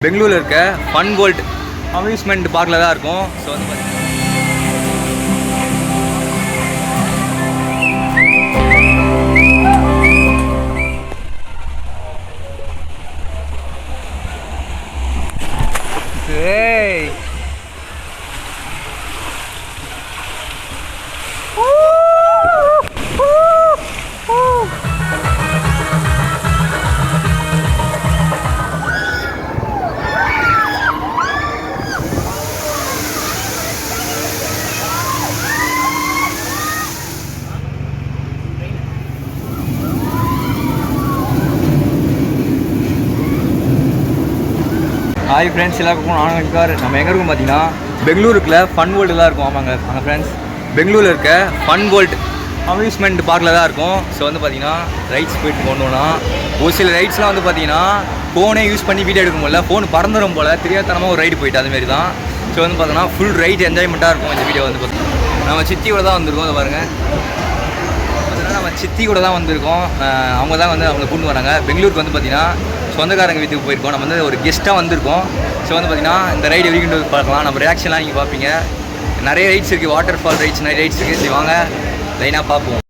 பெங்களூரில் இருக்க fun world amusement பார்க்கில் தான் இருக்கும். ஸோ வந்து ஹாய் ஃப்ரெண்ட்ஸ், எல்லாருக்கும் நானும் இருக்கார். நம்ம எங்கே இருக்கும் பார்த்தீங்கன்னா பெங்களூருக்குள்ள ஃபன் வேர்ல்டு தான் இருக்கும். ஆமாங்க ஃப்ரெண்ட்ஸ், பெங்களூரில் இருக்க ஃபன் வேர்ல்ட் அம்யூஸ்மெண்ட் பார்க்கில் தான் இருக்கும். ஸோ வந்து பார்த்தீங்கன்னா ரைட்ஸ் போயிட்டு போனோன்னா ஒரு சில ரைட்ஸ்லாம் வந்து பார்த்தீங்கன்னா ஃபோனே யூஸ் பண்ணி வீடியோ எடுக்க முடியல, ஃபோன் பறந்துடும் போல் தெரியாதனமாக ஒரு ரைடு போயிட்டு அதுமாரி தான். ஸோ வந்து பார்த்தோன்னா ஃபுல் ரைட் என்ஜாய்மெண்ட்டாக இருக்கும். இந்த வீடியோ வந்து பார்த்தீங்கன்னா நம்ம சித்தியோட தான் வந்திருக்கோம். அதை பாருங்கள், அதனால் நம்ம சித்தி கூட தான் வந்திருக்கோம். அவங்க தான் வந்து அவங்களை கூட்டு வராங்க. பெங்களூருக்கு வந்து பார்த்தீங்கன்னா சொந்தக்காரங்க வீட்டுக்கு போயிருக்கோம். நம்ம வந்து ஒரு கெஸ்ட்டாக வந்திருக்கோம். ஸோ வந்து பார்த்தீங்கன்னா இந்த ரைடு வரைக்கும் பார்க்கலாம். நம்ம ரியாக்ஷன்லாம் நீங்கள் பார்ப்பீங்க. நிறைய ரைட்ஸ் இருக்குது, வாட்டர் ஃபால் ரைட்ஸ் நிறைய ரைட்ஸ் இருக்குது. சரி வாங்க லைனாக பார்ப்போம்.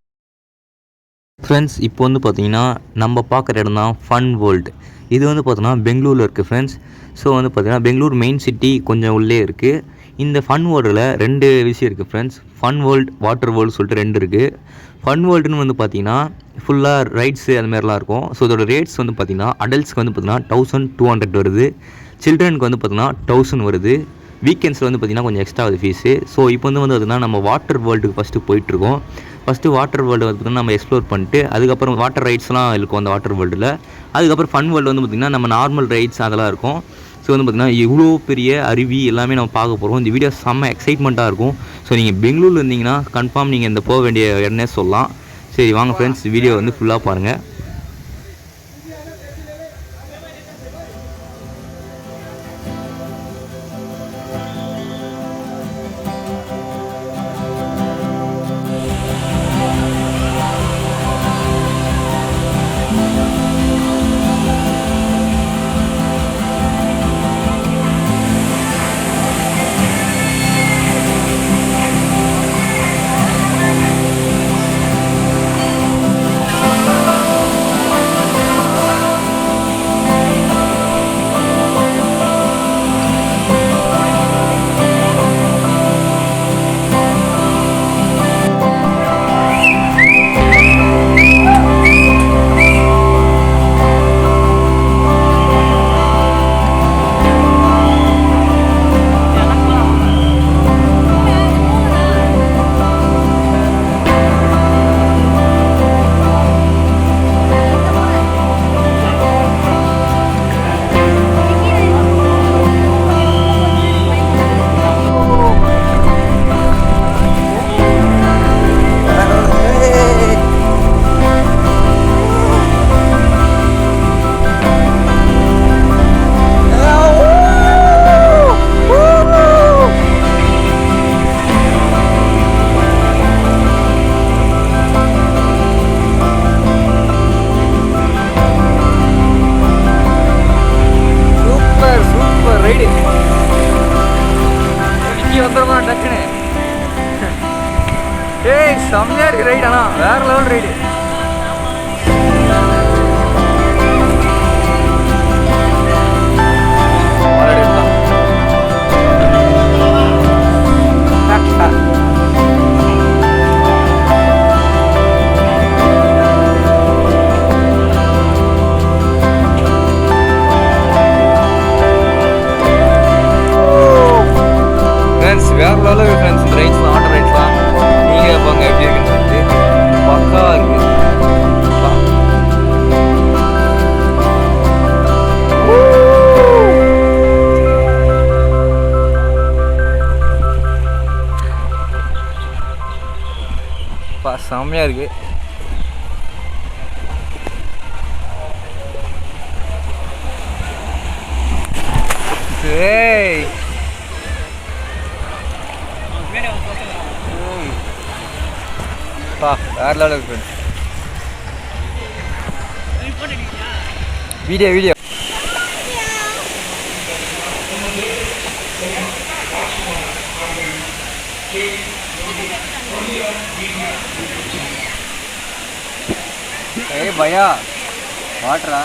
ஃப்ரெண்ட்ஸ், இப்போ வந்து பார்த்தீங்கன்னா நம்ம பார்க்குற இடம் தான் ஃபன் வேர்ல்டு. இது வந்து பார்த்தோன்னா பெங்களூரில் இருக்குது ஃப்ரெண்ட்ஸ். ஸோ வந்து பார்த்தீங்கன்னா பெங்களூர் மெயின் சிட்டி கொஞ்சம் உள்ளே இருக்குது. இந்த ஃபன் வேர்ல்டில் ரெண்டு விஷயம் இருக்குது friends. Fun world, water world சொல்லிட்டு ரெண்டு இருக்குது. ஃபன் வேர்ல்டுன்னு வந்து பார்த்தீங்கன்னா ஃபுல்லாக ரைட்ஸு அதுமாரிலாம் இருக்கும். ஸோ இதோட ரேட்ஸ் வந்து பார்த்தீங்கன்னா அடல்ட்ஸ்க்கு வந்து பார்த்தீங்கன்னா 1200 வருது, சில்ட்ரனுக்கு வந்து பார்த்தீங்கன்னா 1000 வருது. வீக்கெண்ட்ஸில் வந்து பார்த்தீங்கன்னா கொஞ்சம் எக்ஸ்ட்ரா ஆகுது ஃபீஸு. ஸோ இப்போ வந்து பார்த்தீங்கன்னா நம்ம வாட்டர் வேர்ல்டுக்கு ஃபஸ்ட்டு போயிட்டுருக்கோம். ஃபஸ்ட்டு வாட்டர் வேர்ல்டு வந்து பார்த்திங்கன்னா நம்ம எக்ஸ்ப்ளோர் பண்ணிட்டு அதுக்கப்புறம் வாட்டர் ரைட்ஸ்லாம் இருக்கும் அந்த வாட்டர் வேர்ல்டில். அதுக்கப்புறம் ஃபன் வேர்ல்டு வந்து பார்த்திங்கன்னா நம்ம நார்மல் ரைட்ஸ் அதெல்லாம் இருக்கும். ஸோ வந்து பார்த்திங்கன்னா இவ்வளோ பெரிய அருவி எல்லாமே நம்ம பார்க்க போகிறோம். இந்த வீடியோ செம்ம எக்ஸைட்மெண்ட்டாக இருக்கும். ஸோ நீங்கள் பெங்களூரில் இருந்தீங்கன்னா கன்ஃபார்ம் நீங்கள் இந்த போக வேண்டிய இடனே சொல்லலாம். சரி வாங்க ஃப்ரெண்ட்ஸ், வீடியோ வந்து ஃபுல்லாக பாருங்கள். செம்மையாக இருக்குது ரைடு, ஆனால் வேறு லெவல் ரைடு. ஃப்ரெண்ட்ஸ் வேறு லெவலில் ஃப்ரெண்ட்ஸ் இந்த ரைட்ஸ்லாம், வாட்டர் ரைட்ஸ்லாம் நீங்கள் பாருங்க எப்படி இருக்குன்னு சொல்லிட்டு பக்கா இருக்குது. செம்மையாக இருக்குது. ஏய் வேறு லெவலில் இருக்கு. வீடியோ ஏய் பையா வாட்டரா.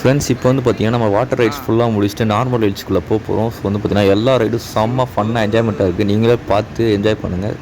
ஃப்ரெண்ட்ஸ் இப்போ வந்து பார்த்தீங்கன்னா நம்ம வாட்டர் ரைட்ஸ் ஃபுல்லாக முடிச்சுட்டு நார்மல் ரைட்ஸ்குள்ளே போகிறோம். ஸோ வந்து பார்த்தீங்கன்னா எல்லா ரைடும் செம்ம ஃபன்னாக என்ஜாய்மெண்ட்டாக இருக்குது. நீங்களே பார்த்து என்ஜாய் பண்ணுங்கள்.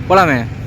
போகலாமே.